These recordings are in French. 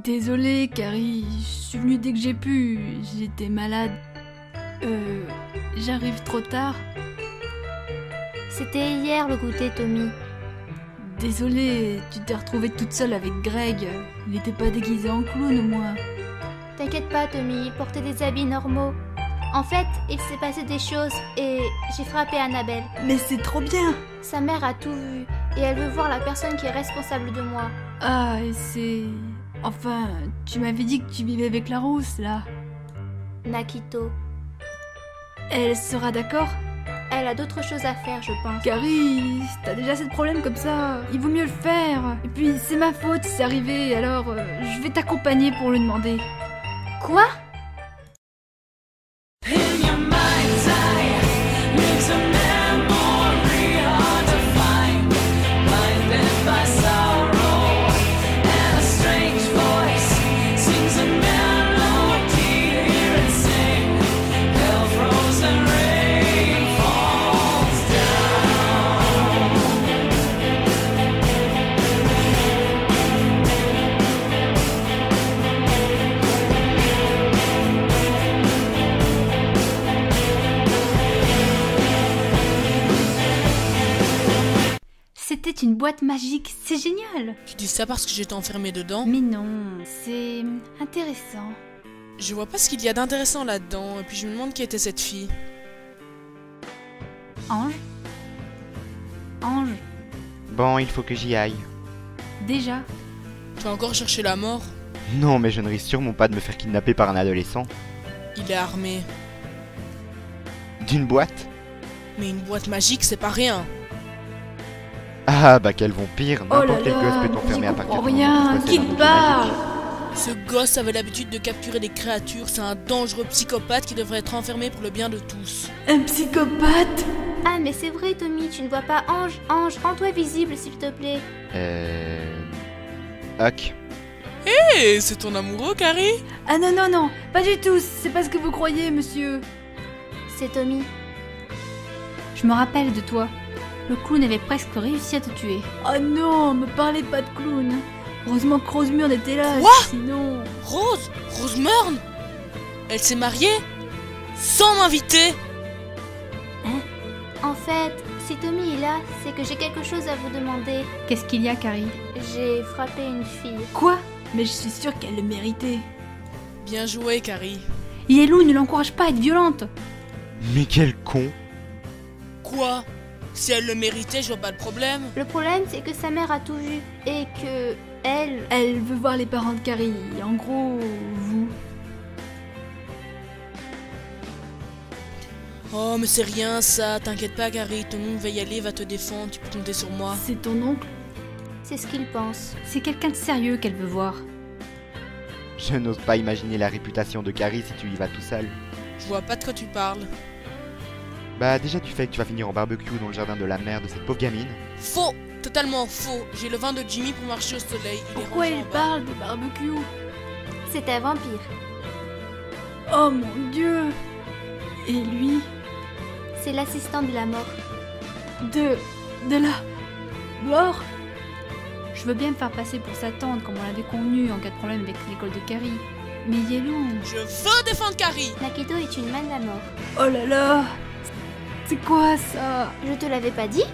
Désolée, Carrie, je suis venue dès que j'ai pu. J'étais malade. J'arrive trop tard. C'était hier le goûter, Tommy. Désolée, tu t'es retrouvée toute seule avec Greg. Il n'était pas déguisé en clown au moins. T'inquiète pas, Tommy, il portait des habits normaux. En fait, il s'est passé des choses et j'ai frappé Annabelle. Mais c'est trop bien. Sa mère a tout vu et elle veut voir la personne qui est responsable de moi. Ah, et c'est... Enfin, tu m'avais dit que tu vivais avec la rousse, là. Nakito. Elle sera d'accord? Elle a d'autres choses à faire, je pense. Carrie, t'as déjà assez de problèmes comme ça. Il vaut mieux le faire. Et puis, c'est ma faute si c'est arrivé, alors je vais t'accompagner pour le demander. Quoi? C'était une boîte magique, c'est génial. Tu dis ça parce que j'étais enfermé dedans? Mais non, c'est intéressant. Je vois pas ce qu'il y a d'intéressant là-dedans, et puis je me demande qui était cette fille. Ange? Ange, Bon, il faut que j'y aille. déjà. Tu as encore cherché la mort? Non, mais je ne risque sûrement pas de me faire kidnapper par un adolescent. Il est armé. D'une boîte? Mais une boîte magique, c'est pas rien. Ah, bah quel vampire! Oh là N'importe quel là, gosse peut t'enfermer à j'y partir comprends du moment où rien, tu qui possèdes un te objet parle? magique. Ce gosse avait l'habitude de capturer des créatures, c'est un dangereux psychopathe qui devrait être enfermé pour le bien de tous. Un psychopathe? Ah, mais c'est vrai, Tommy, tu ne vois pas Ange. Ange, rends-toi visible, s'il te plaît. Huck. Hé, c'est ton amoureux, Carrie? Ah non, non, non, pas du tout, c'est pas ce que vous croyez, monsieur. C'est Tommy. Je me rappelle de toi. Le clown avait presque réussi à te tuer. Oh non, me parlez pas de clown. Heureusement que Rosemurd était là, Quoi? sinon... Rose? Rose Murn? Elle s'est mariée? Sans m'inviter? En fait, si Tommy est là, c'est que j'ai quelque chose à vous demander. Qu'est-ce qu'il y a, Carrie? J'ai frappé une fille. Quoi? Mais je suis sûre qu'elle le méritait. Bien joué, Carrie. Yellow ne l'encourage pas à être violente. Mais quel con! Quoi? Si elle le méritait, je vois pas le problème. Le problème, c'est que sa mère a tout vu et que Elle veut voir les parents de Carrie. En gros, vous. Oh, mais c'est rien ça, t'inquiète pas, Carrie, ton oncle va y aller, va te défendre, tu peux compter sur moi. C'est ton oncle? c'est ce qu'il pense. C'est quelqu'un de sérieux qu'elle veut voir. Je n'ose pas imaginer la réputation de Carrie si tu y vas tout seul. Je vois pas de quoi tu parles. Bah déjà du fait que tu vas finir en barbecue dans le jardin de la mère de cette pauvre gamine. Faux! Totalement faux. J'ai le vin de Jimmy pour marcher au soleil. Il est Pourquoi rangé il en bas. parle de barbecue? C'est un vampire. Oh mon Dieu! Et lui? C'est l'assistant de la mort. De la mort? Je veux bien me faire passer pour sa tante comme on l'avait convenu en cas de problème avec l'école de Carrie. Mais Yellow... Je veux défendre Carrie! Nakito est une manne à mort. Oh là là! C'est quoi ça? Je te l'avais pas dit?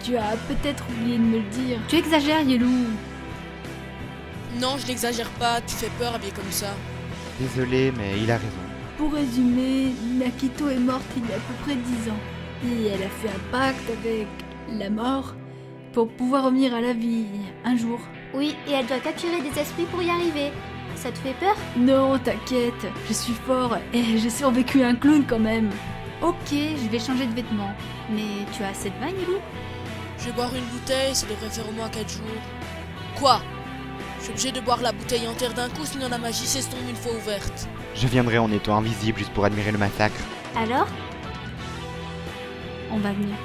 Tu as peut-être oublié de me le dire. Tu exagères, Yellow. Non, je n'exagère pas, tu fais peur habillé comme ça. Désolé, mais il a raison. Pour résumer, Nakito est morte il y a à peu près 10 ans. Et elle a fait un pacte avec la mort pour pouvoir revenir à la vie un jour. Oui, et elle doit capturer des esprits pour y arriver. Ça te fait peur? Non, t'inquiète, je suis fort et j'ai survécu à un clown quand même. Ok, je vais changer de vêtements. Mais tu as assez de vin, Yellow? Je vais boire une bouteille, ça devrait faire au moins 4 jours. Quoi? Je suis obligé de boire la bouteille entière d'un coup, sinon la magie s'estompe une fois ouverte. Je viendrai en étant invisible juste pour admirer le massacre. Alors? On va venir.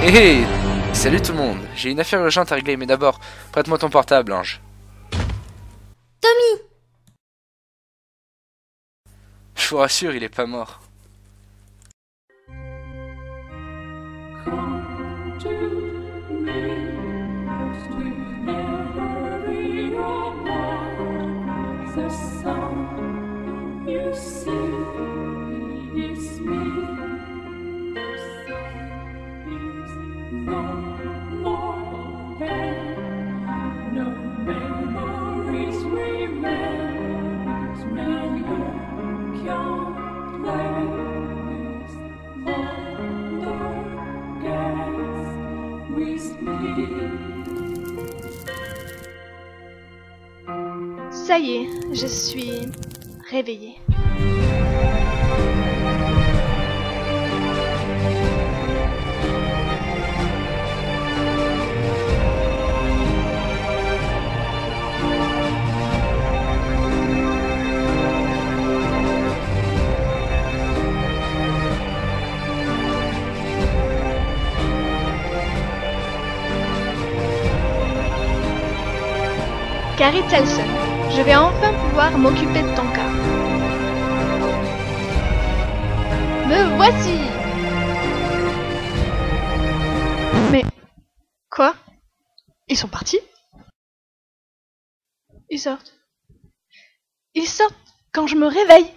Hé hé! Salut tout le monde, j'ai une affaire urgente à régler, mais d'abord, prête-moi ton portable, Ange. Tommy! Je vous rassure, il est pas mort. Come to me, as we never be apart. Ça y est, je suis réveillée. Carrie Telson, je vais enfin pouvoir m'occuper de ton cas. Me voici! Mais... Quoi? Ils sont partis? Ils sortent. Ils sortent quand je me réveille.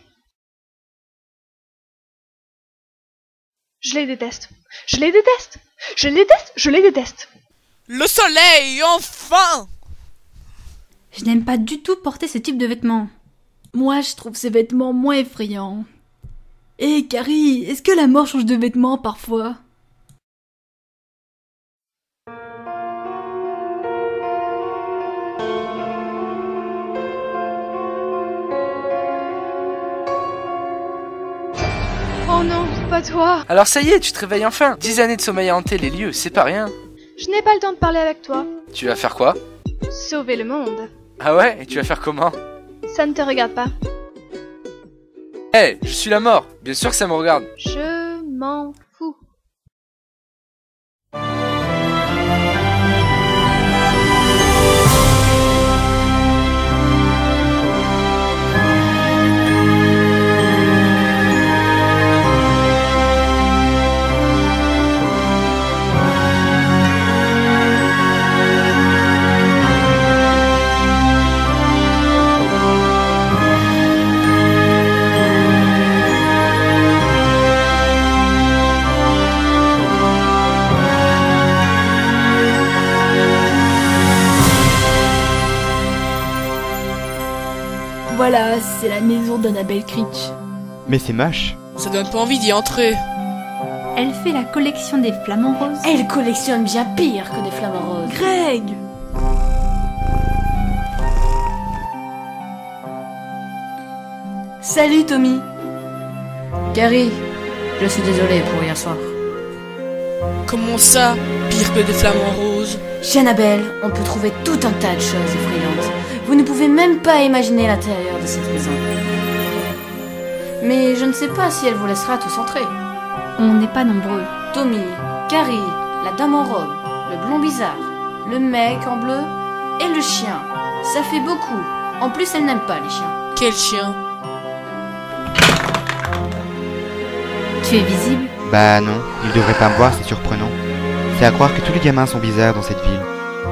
Je les déteste. Je les déteste. Je les déteste. Je les déteste. Le soleil, enfin! Je n'aime pas du tout porter ce type de vêtements. Moi, je trouve ces vêtements moins effrayants. Hé, Carrie, est-ce que la mort change de vêtements parfois? Oh non, pas toi. Alors ça y est, tu te réveilles enfin. 10 années de sommeil à hanter les lieux, c'est pas rien. Je n'ai pas le temps de parler avec toi. Tu vas faire quoi? Sauver le monde. Ah ouais? Et tu vas faire comment? Ça ne te regarde pas. Hé, je suis la mort. Bien sûr que ça me regarde. Je m'en fous. Voilà, c'est la maison d'Annabelle Critch. Mais c'est moche. Ça donne pas envie d'y entrer. Elle fait la collection des flamants roses. Elle collectionne bien pire que des flamants roses. Greg! Salut Tommy. Carrie, je suis désolée pour hier soir. Comment ça, pire que des flamants roses? Chez Annabelle, on peut trouver tout un tas de choses effrayantes. Vous ne pouvez même pas imaginer l'intérieur de cette maison. Mais je ne sais pas si elle vous laissera tous entrer. On n'est pas nombreux. Tommy, Carrie, la dame en robe, le blond bizarre, le mec en bleu et le chien. Ça fait beaucoup. En plus, elle n'aime pas les chiens. Quel chien? Tu es visible? Bah non, il devrait pas me voir, c'est surprenant. C'est à croire que tous les gamins sont bizarres dans cette ville.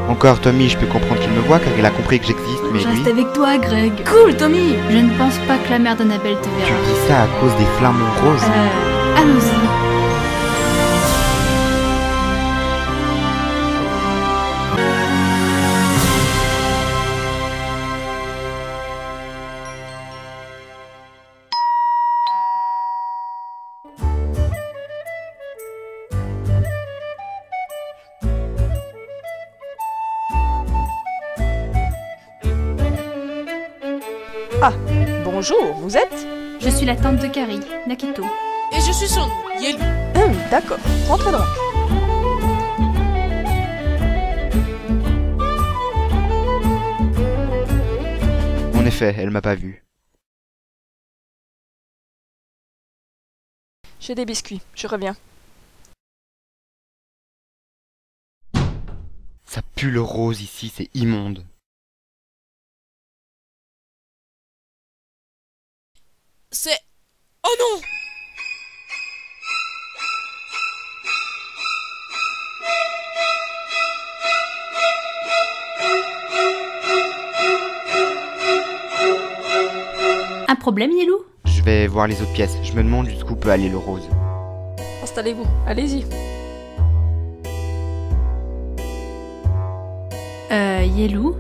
Encore Tommy, je peux comprendre qu'il me voit car il a compris que j'existe, mais Je lui... reste avec toi, Greg. Cool, Tommy. Je ne pense pas que la mère d'Annabelle te Tu verra. dis ça à cause des flamants roses. Allons-y. Ah, bonjour, vous êtes? Je suis la tante de Carrie, Nakito. Et je suis son nom, Yelu. D'accord, rentrez donc. En effet, elle m'a pas vu. J'ai des biscuits, je reviens. Ça pue le rose ici, c'est immonde. C'est... Oh non! Un problème, Yellow? Je vais voir les autres pièces. Je me demande jusqu'où peut aller le rose. Installez-vous, allez-y. Yellow?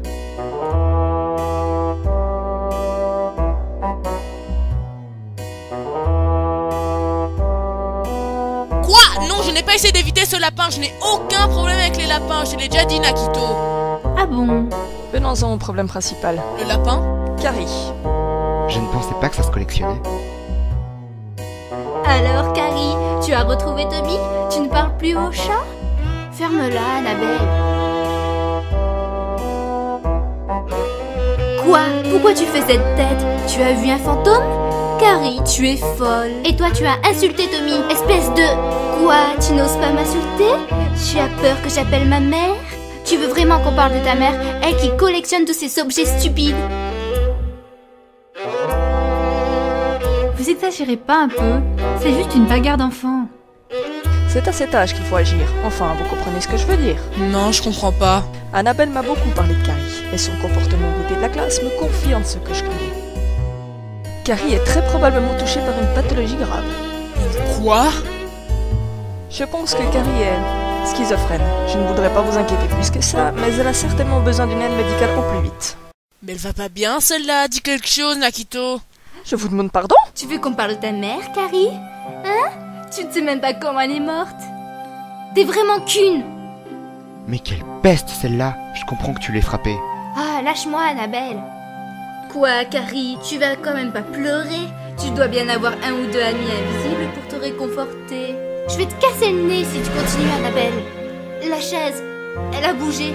Quoi? Non, je n'ai pas essayé d'éviter ce lapin. Je n'ai aucun problème avec les lapins. Je te l'ai déjà dit, Nakito. Ah bon? Venons-en au problème principal. Le lapin? Carrie. Je ne pensais pas que ça se collectionnait. Alors, Carrie, tu as retrouvé Tommy? Tu ne parles plus au chat? Ferme-la, Annabelle. Quoi? Pourquoi tu fais cette tête? Tu as vu un fantôme? Carrie, tu es folle. Et toi, tu as insulté Tommy, espèce de... Quoi? Tu n'oses pas m'insulter? Tu as peur que j'appelle ma mère? Tu veux vraiment qu'on parle de ta mère, elle qui collectionne tous ces objets stupides? Vous exagérez pas un peu? C'est juste une bagarre d'enfants. C'est à cet âge qu'il faut agir. Enfin, vous comprenez ce que je veux dire. Non, je comprends pas. Annabelle m'a beaucoup parlé de Carrie, et son comportement au côté de la classe me confirme ce que je craignais. Carrie est très probablement touchée par une pathologie grave. Quoi? Je pense que Carrie est schizophrène. Je ne voudrais pas vous inquiéter plus que ça, mais elle a certainement besoin d'une aide médicale au plus vite. Mais elle va pas bien, celle-là. Dis quelque chose, Nakito. Je vous demande pardon? Tu veux qu'on parle de ta mère, Carrie? Hein? Tu ne sais même pas comment elle est morte? T'es vraiment qu'une! Mais quelle peste celle-là! Je comprends que tu l'aies frappée. Ah, lâche-moi, Annabelle. Quoi, Carrie? Tu vas quand même pas pleurer? Tu dois bien avoir un ou deux amis invisibles pour te réconforter. Je vais te casser le nez si tu continues, Annabelle. La chaise, elle a bougé.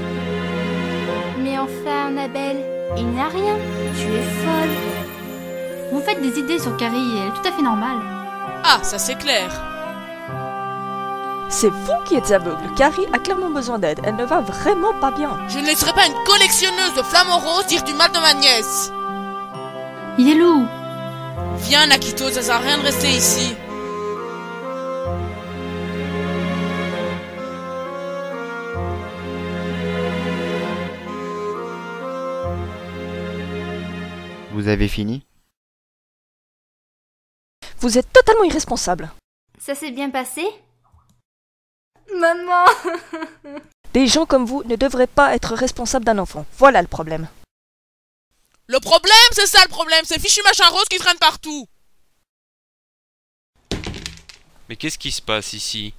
Mais enfin, Annabelle, il n'y a rien. Tu es folle. Vous faites des idées sur Carrie, elle est tout à fait normale. Ah, ça c'est clair. C'est vous qui êtes aveugle. Carrie a clairement besoin d'aide. Elle ne va vraiment pas bien. Je ne laisserai pas une collectionneuse de flamants roses dire du mal de ma nièce. Yellow! Viens, Nakito, ça sert à rien de rester ici. Vous avez fini? Vous êtes totalement irresponsable. Ça s'est bien passé? Maman! Des gens comme vous ne devraient pas être responsables d'un enfant. Voilà le problème. Le problème, c'est ça le problème, c'est fichu machin rose qui traîne partout. Mais qu'est-ce qui se passe ici?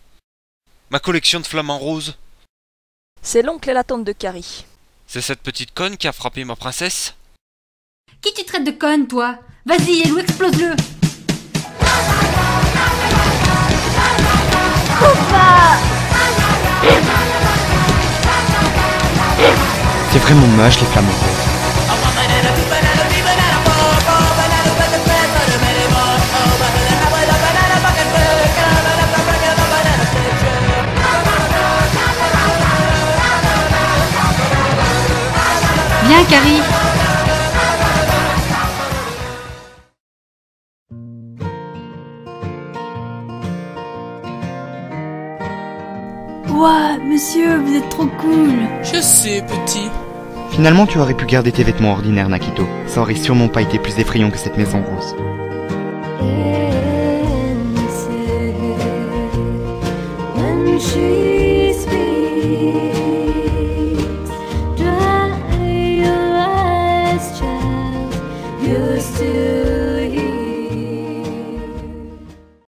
Ma collection de flamants roses? C'est l'oncle et la tante de Carrie. C'est cette petite conne qui a frappé ma princesse? Qui tu traites de conne, toi? Vas-y, Yellow, explose-le! C'est vraiment moche les flamants roses. Viens, Carrie! Ouah, monsieur, vous êtes trop cool! Je sais, petit. Finalement, tu aurais pu garder tes vêtements ordinaires, Nakito. Ça aurait sûrement pas été plus effrayant que cette maison rose.